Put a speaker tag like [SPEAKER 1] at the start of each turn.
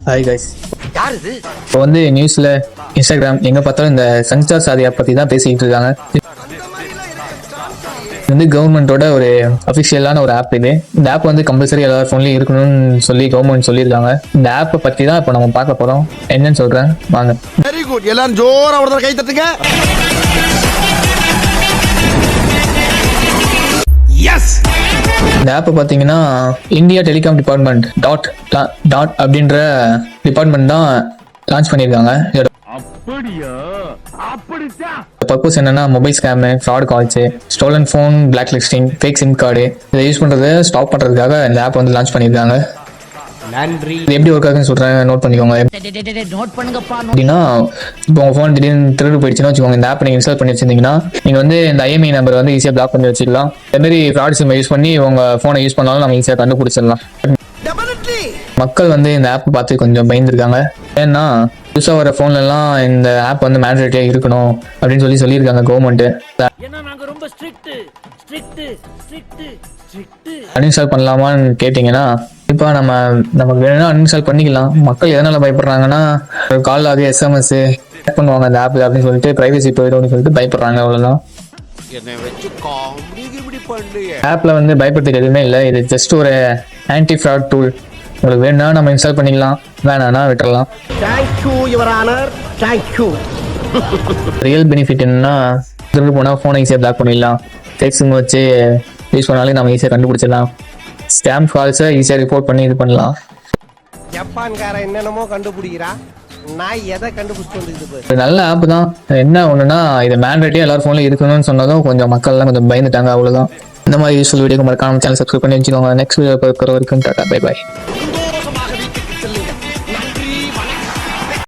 [SPEAKER 1] Hi guys.
[SPEAKER 2] யார் இது?
[SPEAKER 1] இப்போ வந்து நியூஸ்ல இன்ஸ்டாகிராம் எங்க பார்த்தாலும் இந்த சங்ஸ்டார் சாதியா பத்தி தான் பேசிக்கிட்டு இருக்காங்க. இது வந்து கவர்மெண்டோட ஒரு அஃபிஷியலான ஒரு ஆப். இந்த ஆப் வந்து கம்பல்சரி எல்லா ஃபோன்லயும் இருக்கணும்னு சொல்லி கவர்மெண்ட் சொல்லியிருக்காங்க. இந்த ஆப்பை பத்தி தான் இப்போ நம்ம பார்க்க போறோம். என்னன்னு சொல்றேன் வாங்க.
[SPEAKER 2] Very good. எல்லாரும் ஜோரா ஒரு கை தட்டுங்க. எஸ்.
[SPEAKER 1] இந்த ஆப்பை பார்த்தீங்கன்னா இந்தியா டெலிகாம் டிபார்ட்மெண்ட் டாட் அப்படின்ற டிபார்ட்மெண்ட் தான் லான்ச் பண்ணியிருக்காங்க. பர்பஸ் என்னன்னா mobile scam, fraud calls, stolen phone block listing, fake sim card இதை யூஸ் பண்ணுறதை ஸ்டாப் பண்ணுறதுக்காக இந்த ஆப் வந்து லான்ச் பண்ணியிருக்காங்க.
[SPEAKER 2] நன்றி.
[SPEAKER 1] இது எப்படி ஒர்க் ஆகுதுன்னு சொல்கிறேன், நோட் பண்ணிக்கோங்க. அப்படின்னா இப்போ உங்கள் ஃபோன் திடீர்னு திருடு போயிடுச்சுன்னு வச்சுக்கோங்க. இந்த ஆப் நீங்கள் இன்ஸ்டால் பண்ணி வச்சிருந்தீங்கன்னா நீங்கள் வந்து இந்த ஐஎம்இ நம்பர் வந்து ஈஸியாக பிளாக் பண்ணி வச்சுக்கலாம். அதேமாதிரி ஃப்ராட் சிம் யூஸ் பண்ணி உங்கள் ஃபோனை யூஸ் பண்ணாலும் நம்ம ஈஸியாக கண்டுபிடிச்சிடலாம். மக்கள் வந்து இந்த ஆப் பார்த்து கொஞ்சம் பயந்துருக்காங்க. ஏன்னா புதுசாக வர ஃபோன்லலாம் இந்த ஆப் வந்து மேண்டேட்டரியாக இருக்கணும் அப்படின்னு சொல்லியிருக்காங்க கவர்மெண்ட்டு. அன்இன்ஸ்டால் பண்ணலாமான்னு கேட்டிங்கன்னா இப்போ நமக்கு வேணும்னா அன்இன்ஸ்டால் பண்ணிக்கலாம். மக்கள் எதனால் பயப்படுறாங்கன்னா கால் ஆகி எஸ்எம்எஸ் பண்ணுவாங்க அந்த ஆப் அப்படின்னு சொல்லிட்டு ப்ரைவசி போயிடும்னு சொல்லிட்டு பயப்படுறாங்க. அவ்வளோதான். ஆப்பில் வந்து பயப்படுறதுக்கு எதுவுமே இல்லை. இது ஜஸ்ட் ஒரு ஆன்டி ஃப்ராட் டூல். உங்களுக்கு வேணும்னா நம்ம இன்ஸ்டால் பண்ணிக்கலாம், வேணான்னா விட்டுறலாம்.
[SPEAKER 2] Thank you your honour. Thank you.
[SPEAKER 1] Real benefit என்னன்னா திரும்ப போனால் ஃபோனை ஈஸியாக பிளாக் பண்ணிடலாம். ஃபேக் சிம் வச்சு யூஸ் பண்ணாலே நம்ம ஈஸியாக கண்டுபிடிச்சிடலாம். ஸ்கேம் கால்ஸை ஈஸியாக ரிப்போர்ட் பண்ணி இது பண்ணலாம்.
[SPEAKER 2] ஜப்பான்கார என்னென்னமோ கண்டுபிடிக்கிறா, நான் எதை கண்டுபிடிச்சிட்டு வந்து
[SPEAKER 1] இது நல்ல ஆப் தான். என்ன ஒன்றுனா இது மேண்டேட்டரியாக எல்லாரும் ஃபோனில் இருக்கணும்னு சொன்னதும் கொஞ்சம் மக்கள்லாம் கொஞ்சம் பயந்துட்டாங்க. அவ்வளோதான். இந்த மாதிரி யூஸ்ஃபுல் வீடியோக்கு மறக்காம சேனல் சப்ஸ்கிரைப் பண்ணி வச்சுக்கோங்க. நெக்ஸ்ட் வீடியோ பார்க்குற வரைக்கும் டாடா பை பாய்.